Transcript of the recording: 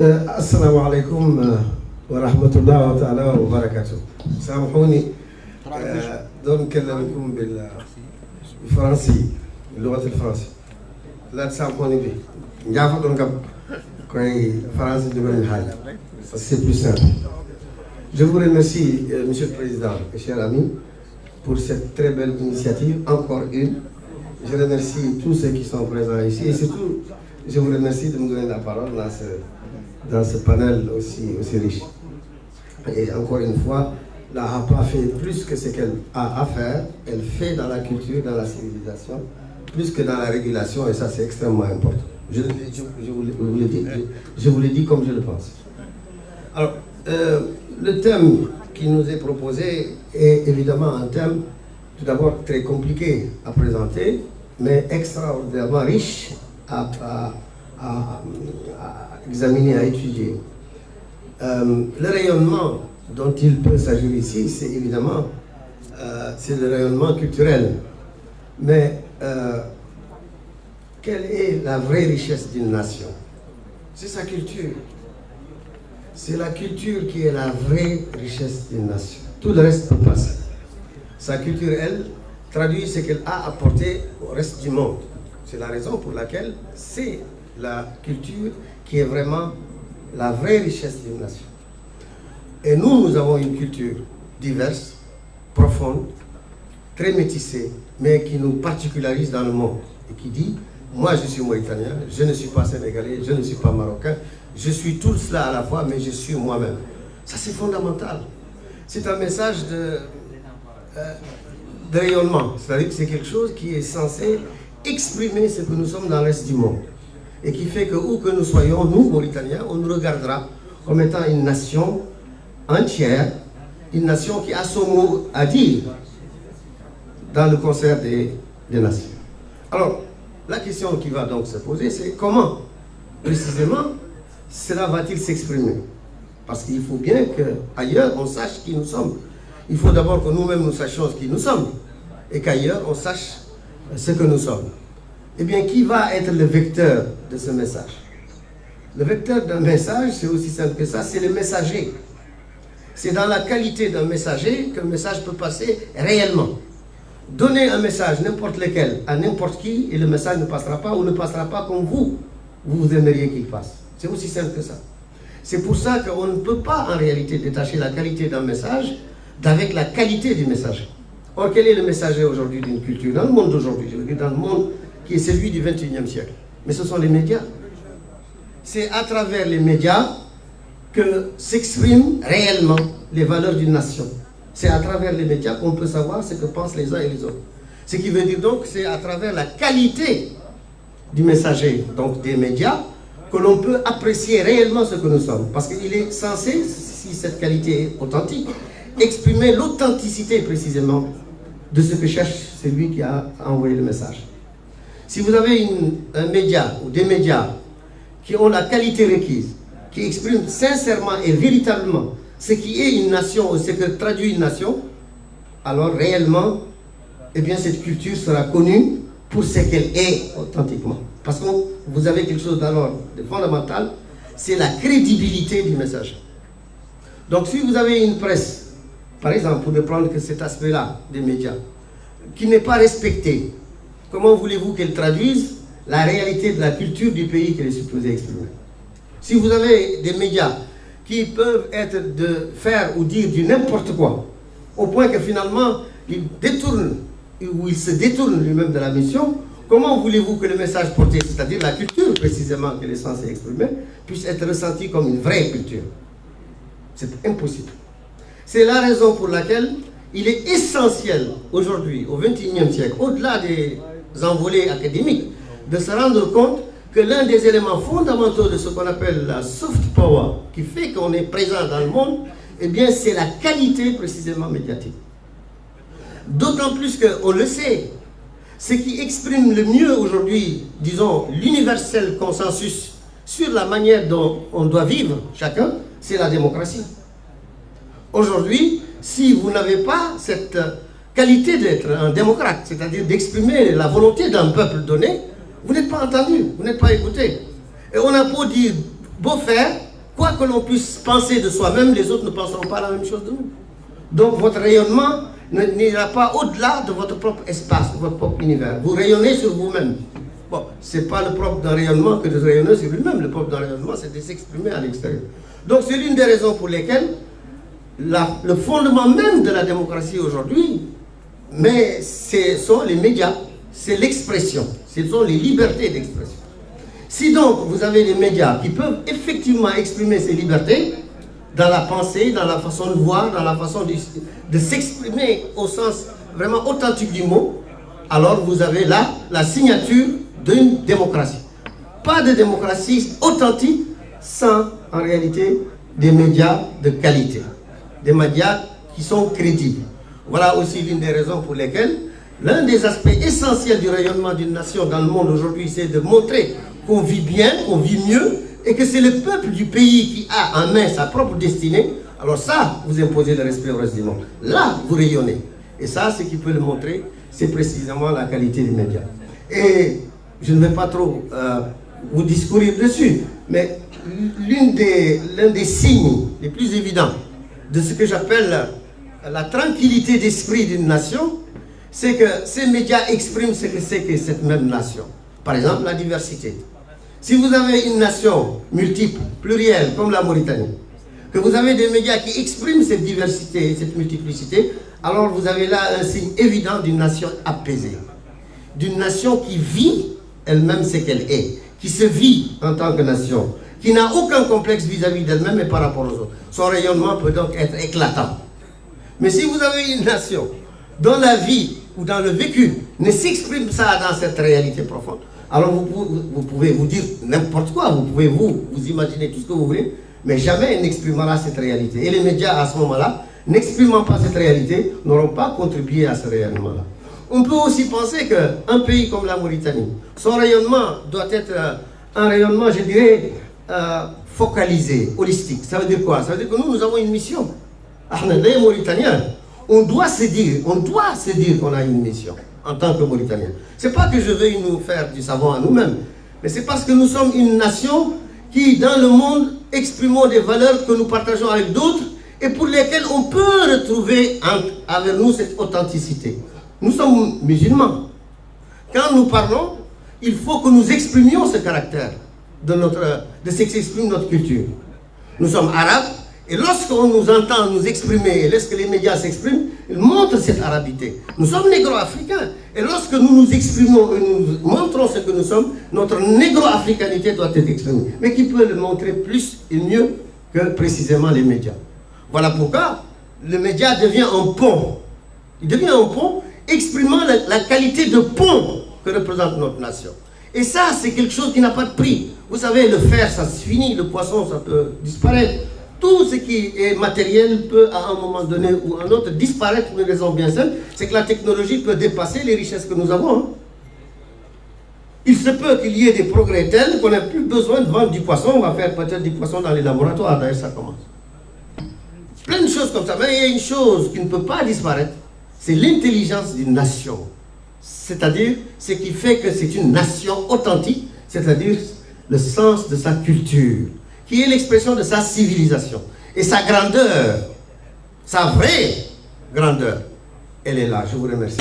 Assalamu alaikum wa rahmatullahi ta'ala wa barakatuh. سامحوني دون نكلمكم بالفرنسي اللغة الفرنسية لا تسامحوني به نجافة دون كم كوي فرنسي دون حاجة c'est plus simple. Je vous remercie, Monsieur le Président et chers amis, pour cette très belle initiative, encore une. Je remercie tous ceux qui sont présents ici et surtout, je vous remercie de me donner la parole dans ce panel aussi riche. Et encore une fois, la HAPA fait plus que ce qu'elle a à faire, elle fait dans la culture, dans la civilisation, plus que dans la régulation, et ça c'est extrêmement important. Je vous le dis comme je le pense. Alors, le thème qui nous est proposé est évidemment un thème tout d'abord très compliqué à présenter, mais extraordinairement riche à examiner, à étudier. Le rayonnement dont il peut s'agir ici, c'est évidemment c'est le rayonnement culturel. Mais quelle est la vraie richesse d'une nation? C'est sa culture. C'est la culture qui est la vraie richesse d'une nation. Tout le reste peut passer. Sa culture, elle, traduit ce qu'elle a apporté au reste du monde. C'est la raison pour laquelle c'est la culture qui est vraiment la vraie richesse d'une nation. Et nous avons une culture diverse, profonde, très métissée, mais qui nous particularise dans le monde. Et qui dit, moi je suis mauritanien, je ne suis pas sénégalais, je ne suis pas marocain, je suis tout cela à la fois, mais je suis moi-même. Ça c'est fondamental. C'est un message de rayonnement. C'est-à-dire que c'est quelque chose qui est censé exprimer ce que nous sommes dans le reste du monde. Et qui fait que où que nous soyons, nous, Mauritaniens, on nous regardera comme étant une nation entière, une nation qui a son mot à dire dans le concert des nations. Alors, la question qui va donc se poser, c'est comment, précisément, cela va-t-il s'exprimer? Parce qu'il faut bien qu'ailleurs, on sache qui nous sommes. Il faut d'abord que nous-mêmes nous sachions qui nous sommes et qu'ailleurs, on sache ce que nous sommes. Eh bien, qui va être le vecteur de ce message? Le vecteur d'un message, c'est aussi simple que ça, c'est le messager. C'est dans la qualité d'un messager qu'un message peut passer réellement. Donner un message, n'importe lequel, à n'importe qui, et le message ne passera pas ou ne passera pas comme vous aimeriez qu'il passe. C'est aussi simple que ça. C'est pour ça qu'on ne peut pas en réalité détacher la qualité d'un message d'avec la qualité du messager. Or, quel est le messager aujourd'hui d'une culture? Dans le monde d'aujourd'hui, je veux dire dans le monde qui est celui du XXIe siècle. Mais ce sont les médias. C'est à travers les médias que s'expriment réellement les valeurs d'une nation. C'est à travers les médias qu'on peut savoir ce que pensent les uns et les autres. Ce qui veut dire donc que c'est à travers la qualité du messager, donc des médias, que l'on peut apprécier réellement ce que nous sommes. Parce qu'il est censé, si cette qualité est authentique, exprimer l'authenticité précisément de ce que cherche celui qui a envoyé le message. Si vous avez un média ou des médias qui ont la qualité requise, qui expriment sincèrement et véritablement ce qui est une nation ou ce que traduit une nation, alors réellement, eh bien cette culture sera connue pour ce qu'elle est authentiquement. Parce que vous avez quelque chose d'alors de fondamental, c'est la crédibilité du message. Donc si vous avez une presse, par exemple, pour ne prendre que cet aspect-là des médias, qui n'est pas respectée, comment voulez-vous qu'elle traduise la réalité de la culture du pays qu'elle est supposée exprimer? Si vous avez des médias qui peuvent être de faire ou dire du n'importe quoi, au point que finalement, il détourne, ou il se détourne lui-même de la mission, comment voulez-vous que le message porté, c'est-à-dire la culture précisément qu'elle est censée exprimer, puisse être ressenti comme une vraie culture? C'est impossible. C'est la raison pour laquelle il est essentiel aujourd'hui, au XXIe siècle, au-delà des envolées académiques, de se rendre compte que l'un des éléments fondamentaux de ce qu'on appelle la soft power, qui fait qu'on est présent dans le monde, eh bien c'est la qualité précisément médiatique. D'autant plus qu'on le sait, ce qui exprime le mieux aujourd'hui, disons, l'universel consensus sur la manière dont on doit vivre chacun, c'est la démocratie. Aujourd'hui, si vous n'avez pas cette qualité d'être un démocrate, c'est-à-dire d'exprimer la volonté d'un peuple donné, vous n'êtes pas entendu, vous n'êtes pas écouté. Et on a beau dire, beau faire, quoi que l'on puisse penser de soi-même, les autres ne penseront pas la même chose de nous. Donc votre rayonnement n'ira pas au-delà de votre propre espace, de votre propre univers. Vous rayonnez sur vous-même. Bon, ce n'est pas le propre d'un rayonnement que de rayonner sur lui-même. Le propre d'un rayonnement, c'est de s'exprimer à l'extérieur. Donc c'est l'une des raisons pour lesquelles le fondement même de la démocratie aujourd'hui, mais ce sont les médias, c'est l'expression, ce sont les libertés d'expression. Si donc vous avez les médias qui peuvent effectivement exprimer ces libertés, dans la pensée, dans la façon de voir, dans la façon de s'exprimer au sens vraiment authentique du mot, alors vous avez là la signature d'une démocratie. Pas de démocratie authentique sans, en réalité, des médias de qualité. Des médias qui sont crédibles. Voilà aussi l'une des raisons pour lesquelles l'un des aspects essentiels du rayonnement d'une nation dans le monde aujourd'hui, c'est de montrer qu'on vit bien, qu'on vit mieux, et que c'est le peuple du pays qui a en main sa propre destinée. Alors ça, vous imposez le respect au reste du monde. Là, vous rayonnez. Et ça, ce qui peut le montrer, c'est précisément la qualité des médias. Et je ne vais pas trop vous discourir dessus, mais l'un des signes les plus évidents de ce que j'appelle la tranquillité d'esprit d'une nation, c'est que ces médias expriment ce que c'est que cette même nation. Par exemple, la diversité. Si vous avez une nation multiple, plurielle, comme la Mauritanie, que vous avez des médias qui expriment cette diversité et cette multiplicité, alors vous avez là un signe évident d'une nation apaisée. D'une nation qui vit elle-même ce qu'elle est, qui se vit en tant que nation, qui n'a aucun complexe vis-à-vis d'elle-même et par rapport aux autres. Son rayonnement peut donc être éclatant. Mais si vous avez une nation dont la vie ou dans le vécu ne s'exprime ça dans cette réalité profonde, alors vous pouvez vous dire n'importe quoi, vous pouvez vous imaginer tout ce que vous voulez, mais jamais elle n'exprimera cette réalité. Et les médias à ce moment-là, n'exprimant pas cette réalité, n'auront pas contribué à ce rayonnement-là. On peut aussi penser qu'un pays comme la Mauritanie, son rayonnement doit être un rayonnement, je dirais, focalisé, holistique. Ça veut dire quoi? Ça veut dire que nous avons une mission. Les Mauritaniens, on doit se dire qu'on a une mission en tant que Mauritaniens. Ce n'est pas que je veuille nous faire du savon à nous-mêmes, mais c'est parce que nous sommes une nation qui, dans le monde, exprimons des valeurs que nous partageons avec d'autres et pour lesquelles on peut retrouver avec nous cette authenticité. Nous sommes musulmans. Quand nous parlons, il faut que nous exprimions ce caractère de ce qu'exprime notre culture. Nous sommes arabes, et lorsqu'on nous entend nous exprimer, et lorsque les médias s'expriment, ils montrent cette arabité. Nous sommes négro-africains, et lorsque nous nous exprimons et nous montrons ce que nous sommes, notre négro-africanité doit être exprimée. Mais qui peut le montrer plus et mieux que précisément les médias? Voilà pourquoi le média devient un pont. Il devient un pont exprimant la qualité de pont que représente notre nation. Et ça, c'est quelque chose qui n'a pas de prix. Vous savez, le fer, ça se finit, le poisson, ça peut disparaître. Tout ce qui est matériel peut, à un moment donné ou à un autre, disparaître pour une raison bien simple. C'est que la technologie peut dépasser les richesses que nous avons. Hein. Il se peut qu'il y ait des progrès tels qu'on n'a plus besoin de vendre du poisson. On va faire peut-être du poisson dans les laboratoires. D'ailleurs, ça commence. Plein de choses comme ça. Mais il y a une chose qui ne peut pas disparaître. C'est l'intelligence d'une nation. C'est-à-dire ce qui fait que c'est une nation authentique, c'est-à-dire le sens de sa culture, qui est l'expression de sa civilisation. Et sa grandeur, sa vraie grandeur, elle est là. Je vous remercie.